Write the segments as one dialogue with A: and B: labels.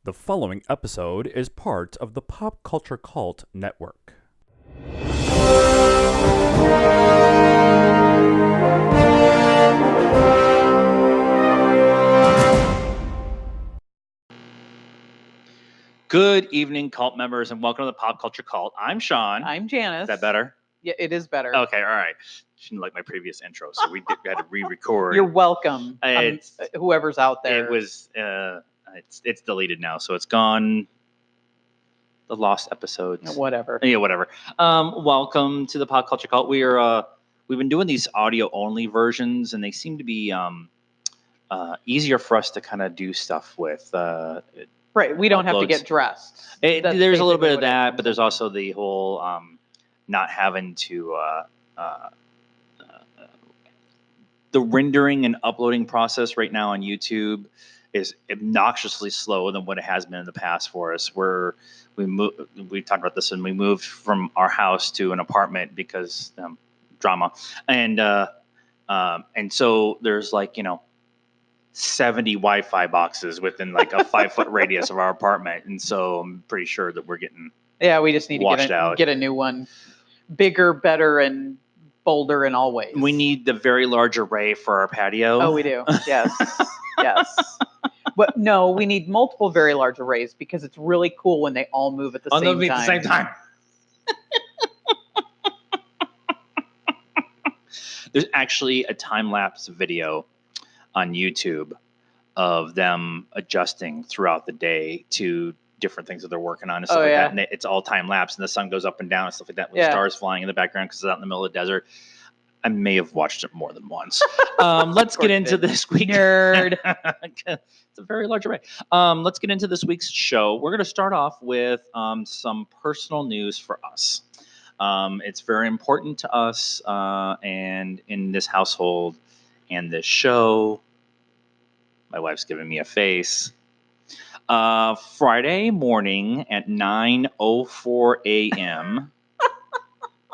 A: The following episode is part of the PopCultureCult network.
B: Good evening, cult members, and welcome to the Pop Culture Cult. I'm Sean.
C: I'm Janice.
B: Is that better?
C: Yeah, it is better.
B: Okay, all right. She didn't like my previous intro, so we had to re-record.
C: You're welcome.
B: It's-
C: Whoever's out there.
B: It was. It's deleted now, so it's gone. The lost episodes.
C: Whatever.
B: Yeah, whatever. Welcome to the Pop Culture Cult. We've been doing these audio only versions, and they seem to be easier for us to kind of do stuff with.
C: Right. We don't have to
B: uploads.
C: get dressed.
B: There's
C: That's
B: a little
C: basically
B: bit of
C: what it
B: that,
C: is.
B: but there's also the whole not having to the rendering and uploading process right now on YouTube is obnoxiously slower than what it has been in the past for us. We talked about this when we moved from our house to an apartment because drama, and so there's 70 Wi-Fi boxes within like a 5-foot radius of our apartment, and so I'm pretty sure that we're getting
C: We just need to
B: washed out.
C: get a new one, bigger, better, and bolder in all ways.
B: We need the very large array for our patio.
C: Oh, we do. Yes. Yes. But no, we need multiple very large arrays because it's really cool when they all move at the same time.
B: At the same time. There's actually a time-lapse video on YouTube of them adjusting throughout the day to different things that they're working on and stuff that. And it's all time-lapse, and the sun goes up and down and stuff like that with stars flying in the background because it's out in the middle of the desert. I may have watched it more than once. Let's get into this week.
C: Nerd.
B: It's a very large array. Let's get into this week's show. We're going to start off with some personal news for us. It's very important to us and in this household and this show. My wife's giving me a face. Friday morning at 9:04 a.m.,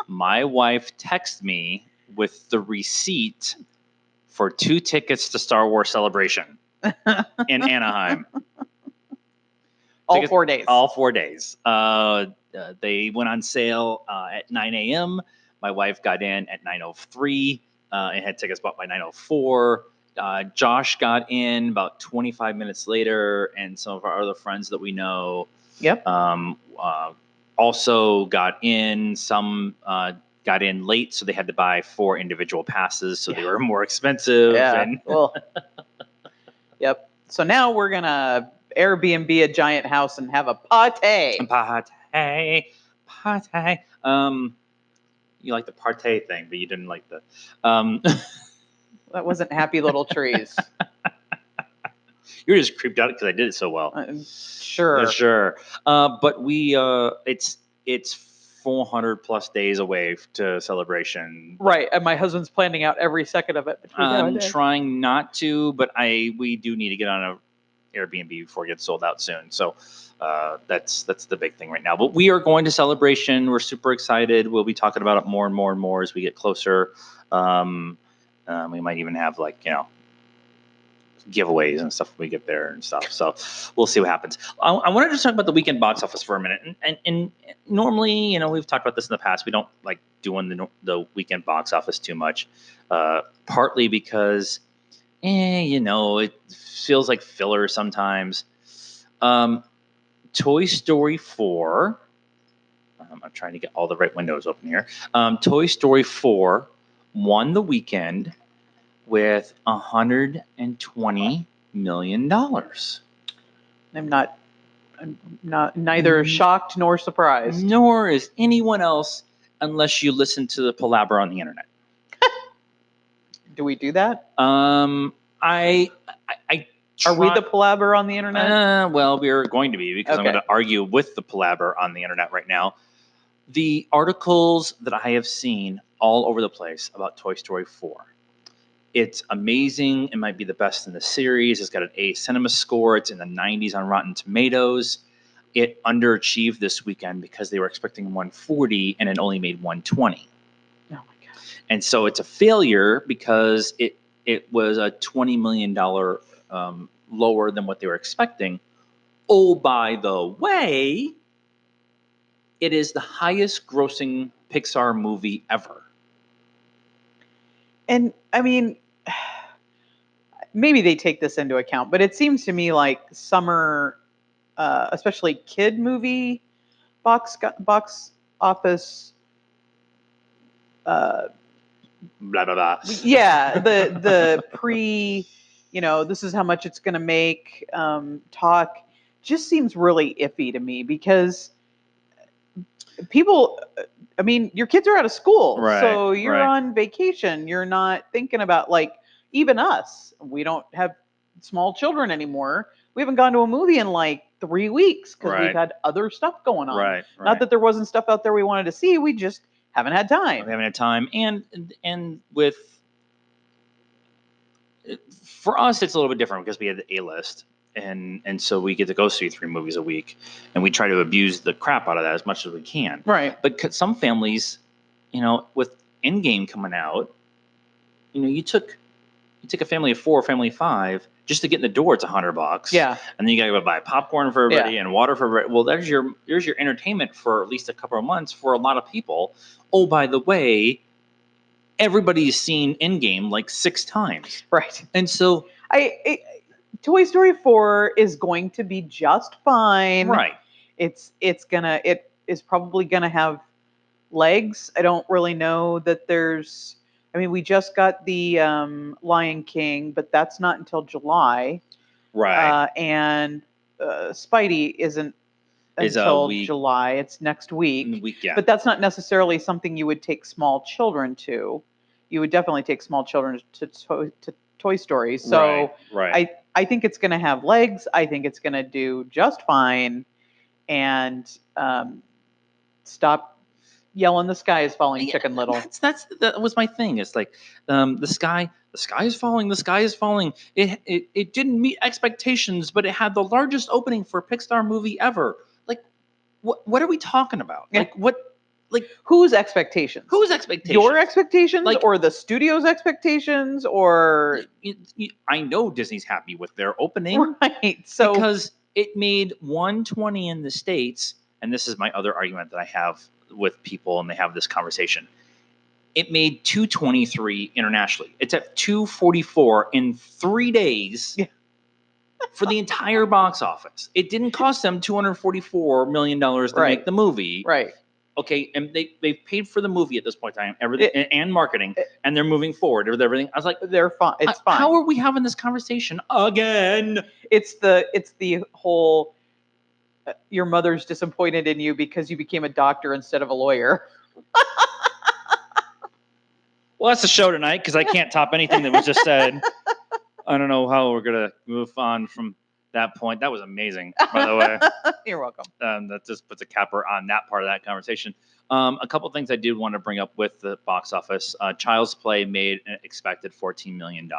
B: my wife texted me with the receipt for 2 tickets to Star Wars Celebration in Anaheim.
C: All 4 days.
B: All 4 days. They went on sale at 9 a.m. My wife got in at 9:03 and had tickets bought by 9:04. Josh got in about 25 minutes later, and some of our other friends that we know also got in. Some got in late, so they had to buy 4 individual passes, so they were more expensive.
C: Yeah. Yep. So now we're going to Airbnb a giant house and have a party.
B: Party. You like the party thing, but you didn't like the...
C: That wasn't Happy Little Trees.
B: You were just creeped out because I did it so well.
C: Sure.
B: But we, it's 400 plus days away to celebration.
C: Right, and my husband's planning out every second of it.
B: I'm trying not to, but we do need to get on a Airbnb before it gets sold out soon. So that's the big thing right now. But we are going to celebration. We're super excited. We'll be talking about it more and more and more as we get closer. We might even have giveaways and stuff when we get there and stuff. So we'll see what happens. I wanted to talk about the weekend box office for a minute. And normally, we've talked about this in the past. We don't like doing the weekend box office too much, partly because, it feels like filler sometimes. Toy Story 4. I'm trying to get all the right windows open here. Toy Story 4 won the weekend with $120 million.
C: I'm neither shocked nor surprised.
B: Nor is anyone else, unless you listen to the palaver on the internet.
C: Do we do that?
B: I
C: Are we the palaver on the internet?
B: Well, we're going to be because I'm going to argue with the palaver on the internet right now. The articles that I have seen all over the place about Toy Story 4. It's amazing. It might be the best in the series. It's got an A cinema score. It's in the 90s on Rotten Tomatoes. It underachieved this weekend because they were expecting 140 and it only made 120.
C: Oh my God.
B: And so it's a failure because it was a $20 million lower than what they were expecting. Oh, by the way, it is the highest grossing Pixar movie ever.
C: And I mean, maybe they take this into account, but it seems to me like summer, especially kid movie box office.
B: Blah, blah, blah.
C: Yeah, the pre, this is how much it's going to make talk just seems really iffy to me because people, I mean, your kids are out of school,
B: Right,
C: so you're
B: right.
C: on vacation. You're not thinking about, like, even us. We don't have small children anymore. We haven't gone to a movie in like 3 weeks because
B: Right.
C: we've had other stuff going on.
B: Right,
C: Not
B: right.
C: that there wasn't stuff out there we wanted to see. We just haven't had time.
B: We haven't had time, and with for us, it's a little bit different because we had the A-list, and so we get to go see 3 movies a week, and we try to abuse the crap out of that as much as we can.
C: Right.
B: But some families, with Endgame coming out, you took a family of 4, family of 5, just to get in the door. It's $100.
C: Yeah.
B: And then you got to go buy popcorn for everybody and water for everybody. Well, there's your entertainment for at least a couple of months for a lot of people. Oh, by the way, everybody's seen Endgame like 6 times.
C: Right.
B: And so
C: Toy Story 4 is going to be just fine.
B: right.
C: It is probably gonna have legs. I don't really know that there's. I mean, we just got the Lion King, but that's not until July.
B: Right.
C: And Spidey isn't
B: Is a
C: until
B: week-
C: July. It's next week.
B: Yeah.
C: But that's not necessarily something you would take small children to. You would definitely take small children to Toy Story. So
B: right.
C: I think it's going to have legs. I think it's going to do just fine. And stop yelling, "The sky is falling, Chicken Little."
B: That was my thing. It's like the sky is falling. The sky is falling. It didn't meet expectations, but it had the largest opening for a Pixar movie ever. Like, what are we talking about?
C: Yeah.
B: Like what? Like
C: whose expectations?
B: Whose expectations?
C: Your expectations,
B: Like,
C: or the studio's expectations, or
B: I know Disney's happy with their opening,
C: right? So
B: because it made 120 in the States, and this is my other argument that I have with people, and they have this conversation. It made 223 internationally. It's at 244 in 3 days for the entire box office. It didn't cost them $244 million to make the movie.
C: Right.
B: Okay, and they've paid for the movie at this point in time, everything and marketing, and they're moving forward with everything. I was like,
C: they're fine. It's fine.
B: How are we having this conversation again?
C: It's the whole your mother's disappointed in you because you became a doctor instead of a lawyer.
B: Well, that's the show tonight because I can't top anything that was just said. I don't know how we're gonna move on from that point. That was amazing, by the way.
C: You're welcome.
B: That just puts a capper on that part of that conversation. A couple things I did want to bring up with the box office. Child's Play made an expected $14 million.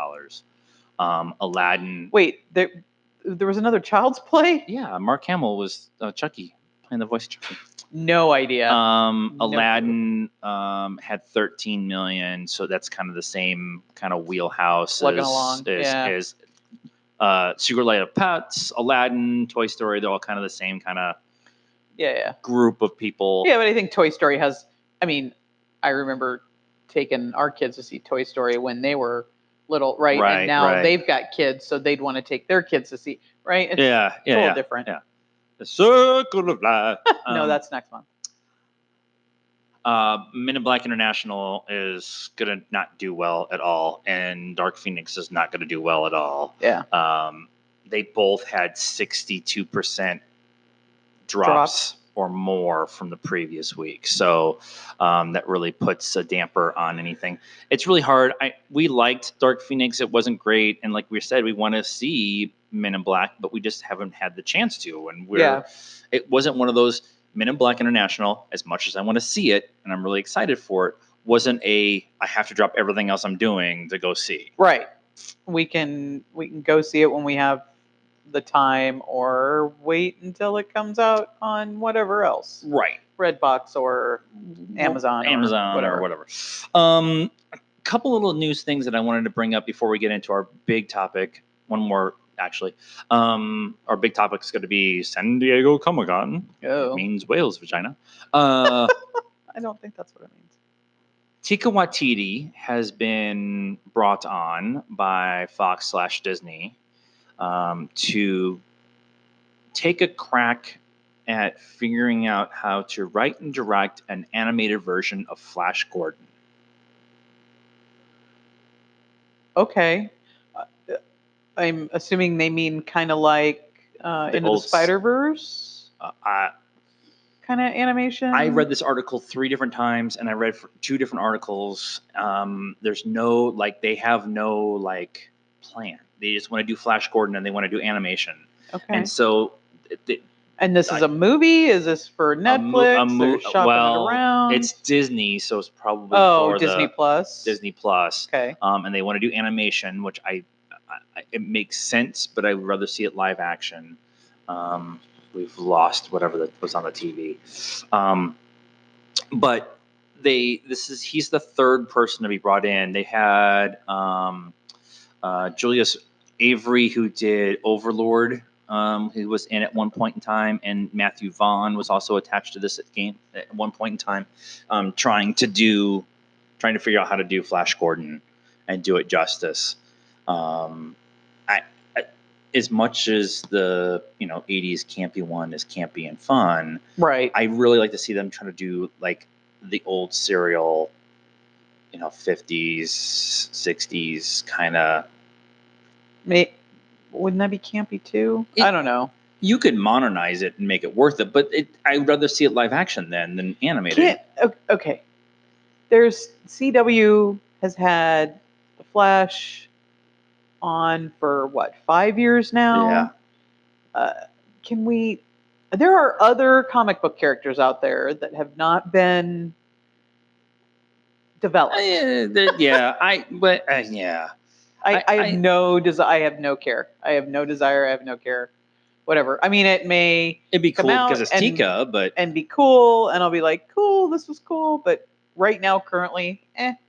B: Aladdin.
C: Wait, there was another Child's Play?
B: Yeah, Mark Hamill was Chucky, playing the voice of Chucky.
C: No idea.
B: Aladdin had 13 million, so that's kind of the same kind of wheelhouse as Secret Life of Pets, Aladdin, Toy Story. They're all kind of the same kind of group of people.
C: Yeah, but I think Toy Story has. I mean, I remember taking our kids to see Toy Story when they were little, right? And now they've got kids, so they'd want to take their kids to see, right? It's a little different.
B: Yeah. The Circle of Life.
C: No, that's next month.
B: Men in Black International is gonna not do well at all, and Dark Phoenix is not gonna do well at all.
C: Yeah.
B: They both had 62% drops or more from the previous week, so that really puts a damper on anything. It's really hard. We liked Dark Phoenix. It wasn't great, and like we said, we want to see Men in Black, but we just haven't had the chance to, and it wasn't one of those. Men in Black International, as much as I want to see it and I'm really excited for it, wasn't I have to drop everything else I'm doing to go see.
C: Right. We can go see it when we have the time, or wait until it comes out on whatever else.
B: Right.
C: Redbox or Amazon
B: or whatever. A couple little news things that I wanted to bring up before we get into our big topic. One more actually. Our big topic is going to be San Diego Comic-Con.
C: Oh.
B: It means whale's vagina.
C: I don't think that's what it means.
B: Taika Waititi has been brought on by Fox/Disney to take a crack at figuring out how to write and direct an animated version of Flash Gordon.
C: Okay. I'm assuming they mean kind of like Into the Spider-Verse kind of animation.
B: I read this article 3 different times, and I read 2 different articles. There's no, like, they have no, like, plan. They just want to do Flash Gordon, and they want to do animation.
C: Okay.
B: And so...
C: And this is a movie? Is this for Netflix? They're shopping it around?
B: It's Disney, so it's probably for
C: Disney Plus.
B: Disney Plus.
C: Okay.
B: And they want to do animation, which it makes sense, but I would rather see it live action. We've lost whatever that was on the TV. But he's the third person to be brought in. They had Julius Avery, who did Overlord. Who was in at one point in time, and Matthew Vaughn was also attached to this game at one point in time, trying to figure out how to do Flash Gordon and do it justice. As much as the 80s campy one is campy and fun,
C: right? I
B: really like to see them trying to do like the old serial, 50s, 60s kind of.
C: Wouldn't that be campy too? I don't know.
B: You could modernize it and make it worth it, but I'd rather see it live action than animated.
C: Okay. There's CW has had the Flash on for what, 5 years now?
B: Yeah.
C: There are other comic book characters out there that have not been developed.
B: Yeah.
C: I have no desire. I have no care. I have no desire. I have no care. Whatever. I mean, it'd
B: be cool because it's Tika,
C: and be cool, and I'll be like, cool, this was cool. But right now, currently,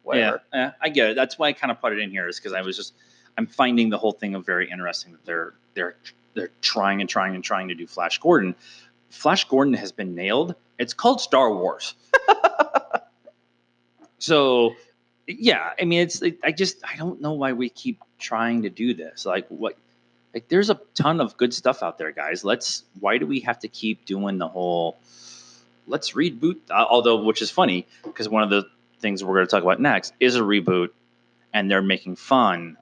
C: whatever.
B: Yeah, I get it. That's why I kind of put it in here, is because I'm finding the whole thing very interesting that they're trying to do Flash Gordon. Flash Gordon has been nailed. It's called Star Wars. So. Yeah, I mean, I don't know why we keep trying to do this. Like, what? Like, there's a ton of good stuff out there, guys. Why do we have to keep doing the whole, let's reboot? Although, which is funny, because one of the things we're going to talk about next is a reboot, and they're making fun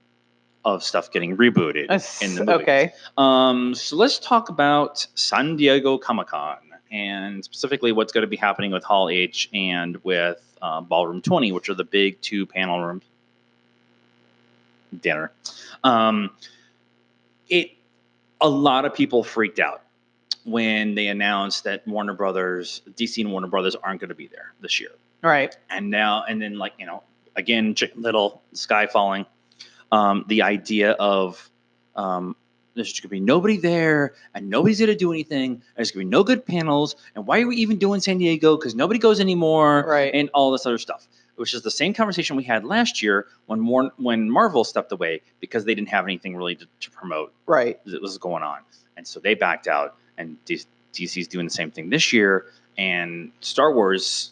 B: of stuff getting rebooted in the movie.
C: Okay.
B: So let's talk about San Diego Comic-Con, and specifically what's going to be happening with Hall H and with Ballroom 20, which are the big 2 panel rooms. Dinner. A lot of people freaked out when they announced that DC and Warner Brothers aren't going to be there this year.
C: Right.
B: And then again, Chicken Little, sky falling. The idea of there's going to be nobody there, and nobody's going to do anything, and there's going to be no good panels, and why are we even doing San Diego? Because nobody goes anymore,
C: right? And
B: all this other stuff, which is the same conversation we had last year when Marvel stepped away because they didn't have anything really to promote.
C: Right.
B: That was going on, and so they backed out, and DC's doing the same thing this year, and Star Wars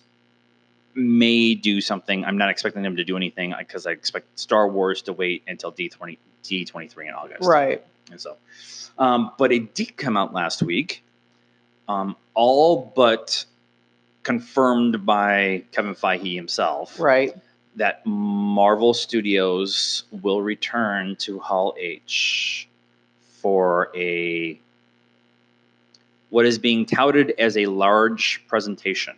B: may do something. I'm not expecting them to do anything because I expect Star Wars to wait until D23 in August.
C: Right.
B: And so, but it did come out last week, all but confirmed by Kevin Feige himself.
C: Right.
B: That Marvel Studios will return to Hall H for what is being touted as a large presentation.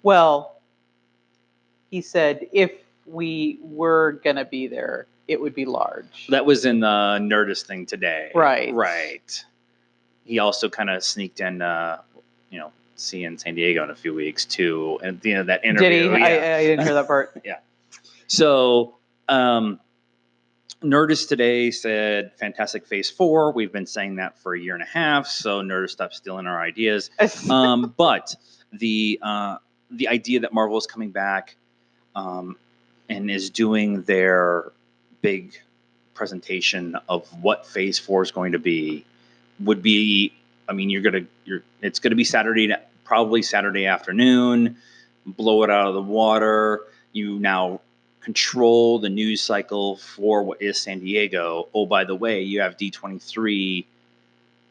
C: Well, he said if we were going to be there, it would be large.
B: That was in the Nerdist thing today.
C: Right.
B: Right. He also kind of sneaked in, seeing San Diego in a few weeks too. And at the end of that interview.
C: Did he?
B: Yeah.
C: I didn't hear that part.
B: Yeah. So, Nerdist today said Fantastic Phase 4. We've been saying that for a year and a half. So Nerdist stopped stealing our ideas. But the idea that Marvel is coming back, and is doing their big presentation of what Phase 4 is going to be would be, I mean, it's going to be probably Saturday afternoon, blow it out of the water. You now control the news cycle for what is San Diego. Oh, by the way, you have D23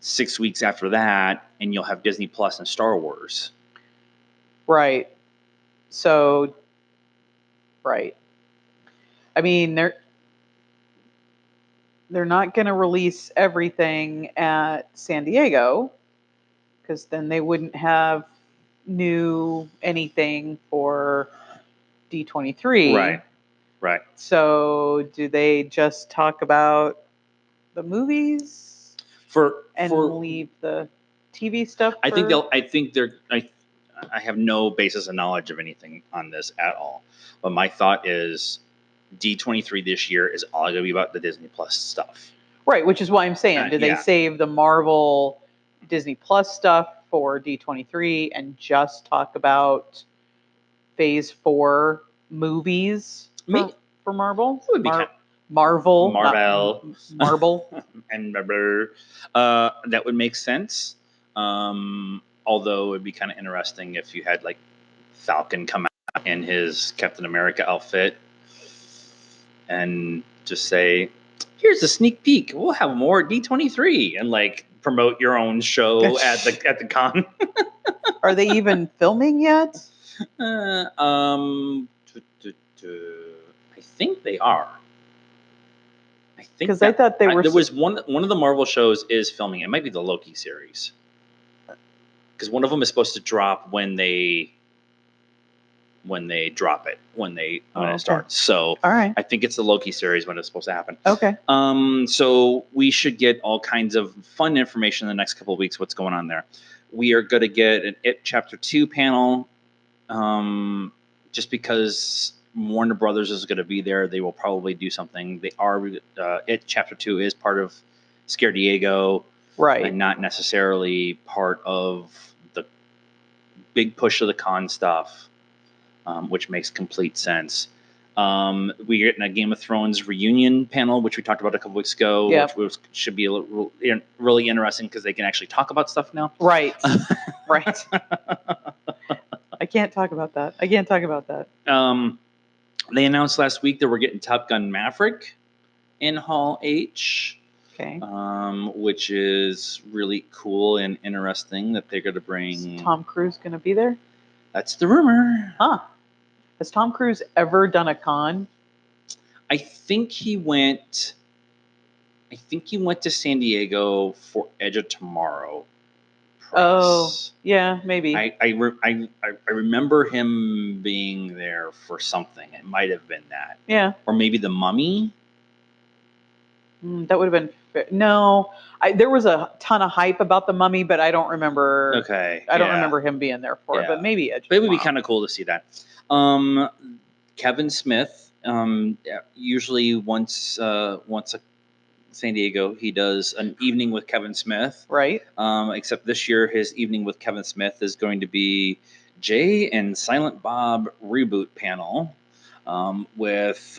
B: 6 weeks after that, and you'll have Disney Plus and Star Wars.
C: Right. So, right. I mean, they're not going to release everything at San Diego, because then they wouldn't have new anything for D23.
B: Right.
C: So do they just talk about the movies and leave the TV stuff?
B: I have no basis of knowledge of anything on this at all. But my thought is D23 this year is all going to be about the Disney Plus stuff.
C: Right, which is why I'm saying, do they save the Marvel Disney Plus stuff for D23 and just talk about Phase 4 movies for Marvel?
B: It would be
C: Marvel.
B: And that would make sense. Although it would be kind of interesting if you had like Falcon come out in his Captain America outfit and just say, here's a sneak peek. We'll have more at D23, and like promote your own show at the con.
C: Are they even filming yet?
B: I think they are.
C: Because I thought they were.
B: There was one of the Marvel shows is filming. It might be the Loki series. Because one of them is supposed to drop when they drop it, when it starts. So
C: all right.
B: I think it's the Loki series when it's supposed to happen.
C: Okay.
B: So we should get all kinds of fun information in the next couple of weeks. What's going on there? We are going to get an It Chapter 2 panel. Just because Warner Brothers is going to be there, they will probably do something. They are It Chapter 2 is part of Scare Diego,
C: right,
B: and not necessarily part of the big push of the con stuff, which makes complete sense. We get a Game of Thrones reunion panel, which we talked about a couple weeks ago, which should be really interesting because they can actually talk about stuff now.
C: Right, right. I can't talk about that.
B: They announced last week that we're getting Top Gun Maverick in Hall H.
C: Okay.
B: Which is really cool and interesting that they're going to bring.
C: Is Tom Cruise going to be there?
B: That's the rumor.
C: Huh. Has Tom Cruise ever done a con?
B: I think he went to San Diego for Edge of Tomorrow.
C: Oh, yeah, maybe.
B: I remember him being there for something. It might have been that.
C: Yeah.
B: Or maybe The Mummy.
C: That would have been no. There was a ton of hype about The Mummy, but I don't remember.
B: Okay.
C: I don't remember him being there for it, but maybe Edge.
B: But it would be kind of cool to see that. Kevin Smith. Usually once a San Diego, he does an evening with Kevin Smith.
C: Right.
B: Except this year, his evening with Kevin Smith is going to be Jay and Silent Bob reboot panel, with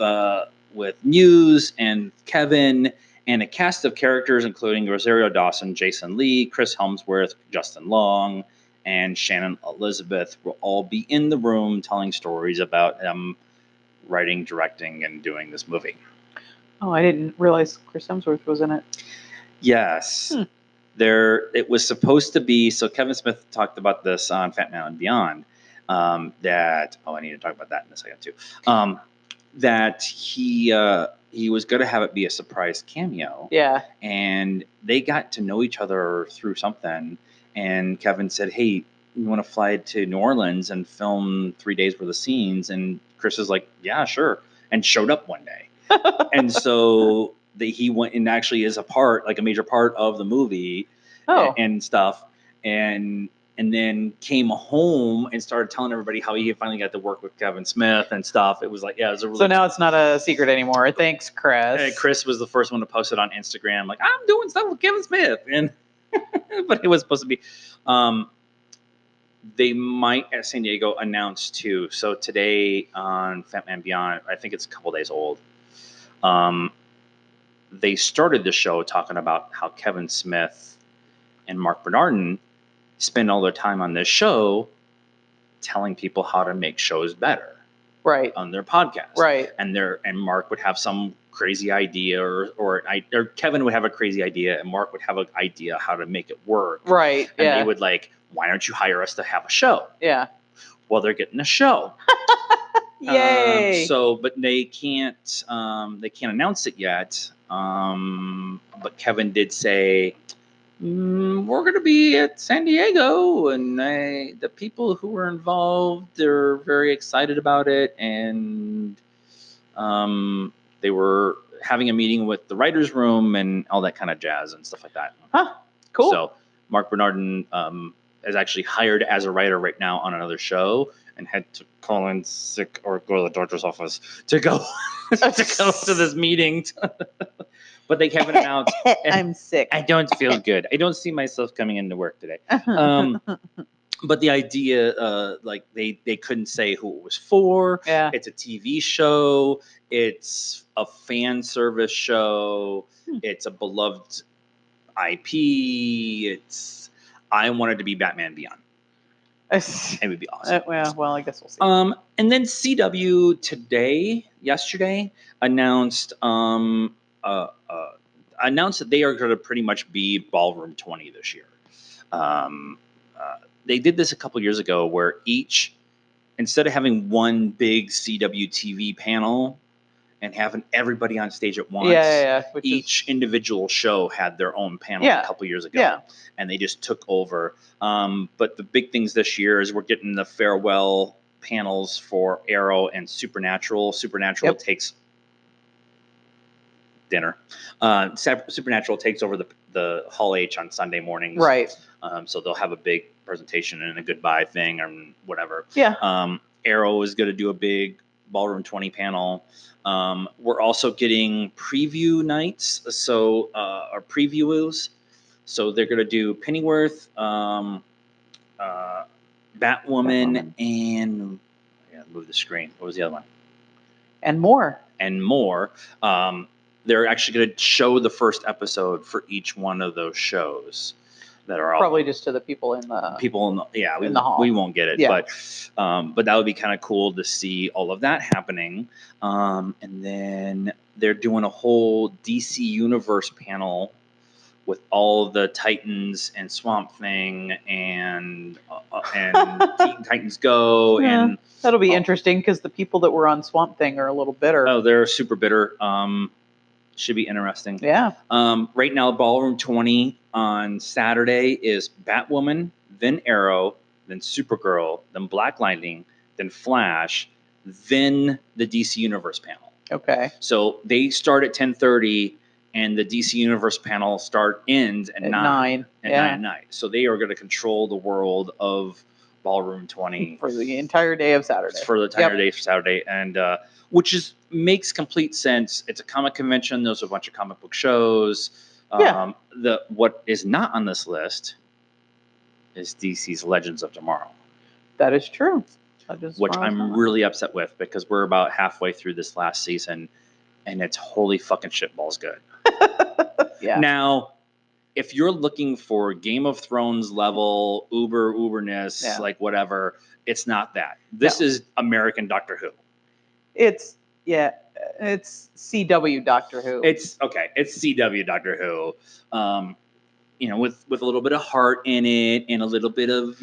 B: Muse and Kevin and a cast of characters including Rosario Dawson, Jason Lee, Chris Helmsworth, Justin Long, and Shannon Elizabeth will all be in the room telling stories about them writing, directing, and doing this movie.
C: Oh, I didn't realize Chris Hemsworth was in it.
B: Yes. It was supposed to be, so Kevin Smith talked about this on Fat Man and Beyond, that, I need to talk about that in a second too, that he was going to have it be a surprise cameo.
C: Yeah.
B: And they got to know each other through something, and Kevin said, hey, you want to fly to New Orleans and film 3 days worth of scenes? And Chris is like, yeah, sure. And showed up one day. And so he went and actually is a major part of the movie and stuff. And then came home and started telling everybody how he finally got to work with Kevin Smith and stuff. It was like, so
C: now it's not a secret anymore. Thanks, Chris.
B: And Chris was the first one to post it on Instagram. Like, I'm doing stuff with Kevin Smith. And, but it was supposed to be, they might at San Diego announce too. So today on Fat Man Beyond, I think it's a couple days old. they started the show talking about how Kevin Smith and Mark Bernardin spend all their time on this show telling people how to make shows better,
C: right,
B: on their podcast,
C: right,
B: and Mark would have some crazy idea, or Kevin would have a crazy idea, and Mark would have an idea how to make it work,
C: right,
B: and
C: yeah.
B: they would like, why don't you hire us to have a show?
C: Yeah.
B: Well, they're getting a show.
C: Yay!
B: But they can't announce it yet. But Kevin did say, we're going to be at San Diego, and the people who were involved, they're very excited about it, and they were having a meeting with the writers' room and all that kind of jazz and stuff like that.
C: Huh? Cool.
B: So Mark Bernardin is actually hired as a writer right now on another show, and had to call in sick or go to the doctor's office to go to this meeting. But they haven't announced.
C: I'm sick.
B: I don't feel good. I don't see myself coming into work today. But the idea, like they couldn't say who it was for.
C: Yeah.
B: It's a TV show. It's a fan service show. It's a beloved IP. I wanted to be Batman Beyond. It would be awesome.
C: Well, I guess we'll see.
B: And then CW yesterday announced that they are going to pretty much be Ballroom 20 this year. They did this a couple years ago, where instead of having one big CW TV panel and having everybody on stage at once, each individual show had their own panel a couple years ago, and they just took over. But the big things this year is we're getting the farewell panels for Arrow and Supernatural. Supernatural takes dinner. Supernatural takes over the Hall H on Sunday mornings.
C: Right.
B: So they'll have a big presentation and a goodbye thing or whatever.
C: Yeah.
B: Arrow is going to do a big Ballroom 20 panel. We're also getting preview nights, or previews. So they're going to do Pennyworth, Batwoman, and move the screen. What was the other one?
C: And more.
B: They're actually going to show the first episode for each one of those shows that are
C: probably just to the people in the hall.
B: We won't get it, but that would be kind of cool to see all of that happening. And then they're doing a whole DC Universe panel with all the Titans and Swamp Thing and Teen Titans Go, and
C: that'll be interesting because the people that were on Swamp Thing are a little bitter.
B: Oh, they're super bitter. Should be interesting.
C: Yeah.
B: Right now, Ballroom 20 on Saturday is Batwoman, then Arrow, then Supergirl, then Black Lightning, then Flash, then the DC Universe panel.
C: Okay.
B: So they start at 10:30, and the DC Universe panel ends at 9 at night. So they are going to control the world of Ballroom 20
C: for the entire day of Saturday.
B: Day for Saturday, and which makes complete sense. It's a comic convention. There's a bunch of comic book shows. What is not on this is DC's Legends of Tomorrow.
C: That is true.
B: Which I'm really upset with, because we're about halfway through this last season, and it's holy fucking shitballs good.
C: Yeah.
B: Now, if you're looking for Game of Thrones level uberness, like whatever, it's not that. This is American Doctor Who.
C: It's CW Doctor Who.
B: It's CW Doctor Who. With a little bit of heart in it, and a little bit of,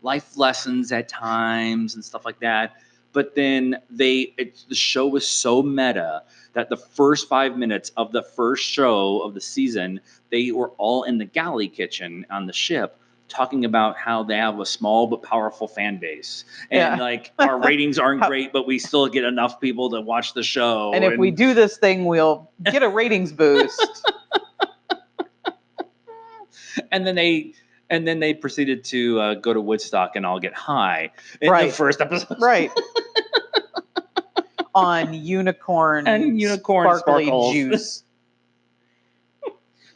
B: life lessons at times and stuff like that. But then the show was so meta that the first 5 minutes of the first show of the season, they were all in the galley kitchen on the ship talking about how they have a small but powerful fan base. And our ratings aren't great, but we still get enough people to watch the show.
C: And if we do this thing, we'll get a ratings boost.
B: And then they proceeded to go to Woodstock and all get high in the first episode.
C: Right. On unicorn sparkly juice.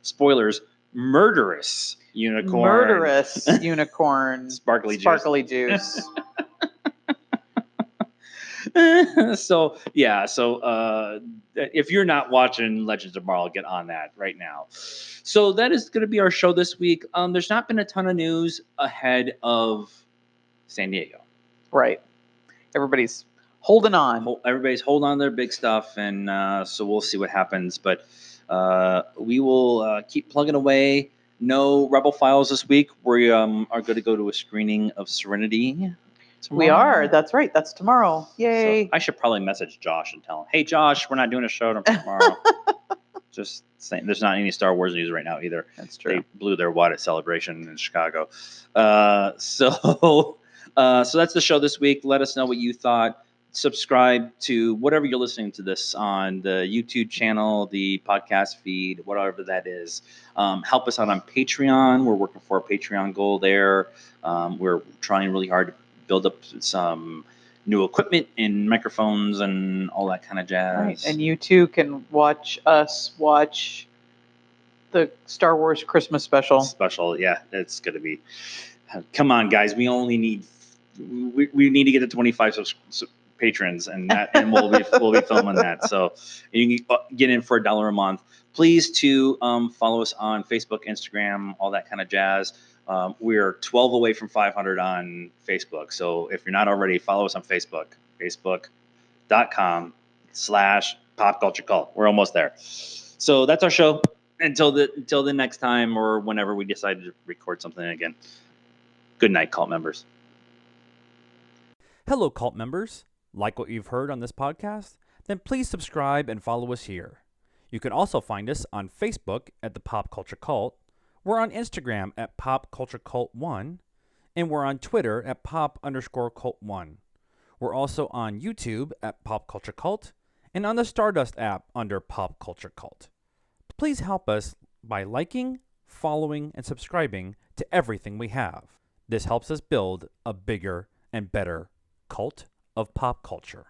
B: Spoilers, murderous unicorn
C: sparkly juice.
B: So if you're not watching Legends of Marl, get on that right now. So that is going to be our show this week. There's not been a ton of news ahead of San Diego.
C: Right. Everybody's holding on.
B: Everybody's holding on to their big stuff, and so we'll see what happens. But we will keep plugging away. No Rebel Files this week. We are going to go to a screening of Serenity.
C: Tomorrow. We are. That's right. That's tomorrow. Yay.
B: So I should probably message Josh and tell him, hey, Josh, we're not doing a show tomorrow. Just saying, there's not any Star Wars news right now either.
C: That's true.
B: They blew their What It celebration in Chicago. So that's the show this week. Let us know what you thought. Subscribe to whatever you're listening to this on, the YouTube channel, the podcast feed, whatever that is. Help us out on Patreon. We're working for a Patreon goal there. We're trying really hard to build up some new equipment and microphones and all that kind of jazz.
C: Right. And you too can watch us watch the Star Wars Christmas special.
B: Yeah, it's going to be. Come on, guys. We only need. We need to get to 25 patrons, and we'll be filming that. So you can get in for $1 a month. Please to follow us on Facebook, Instagram, all that kind of jazz. We're 12 away from 500 on Facebook. So if you're not already, follow us on Facebook, facebook.com/PopCultureCult. We're almost there. So that's our show until the next time, or whenever we decide to record something again. Good night, cult members.
A: Hello, cult members. Like what you've heard on this podcast? Then please subscribe and follow us here. You can also find us on Facebook at the Pop Culture Cult. We're on Instagram at PopCultureCult1, and we're on Twitter at Pop_Cult1. We're also on YouTube at PopCultureCult, and on the Stardust app under PopCultureCult. Please help us by liking, following, and subscribing to everything we have. This helps us build a bigger and better cult of pop culture.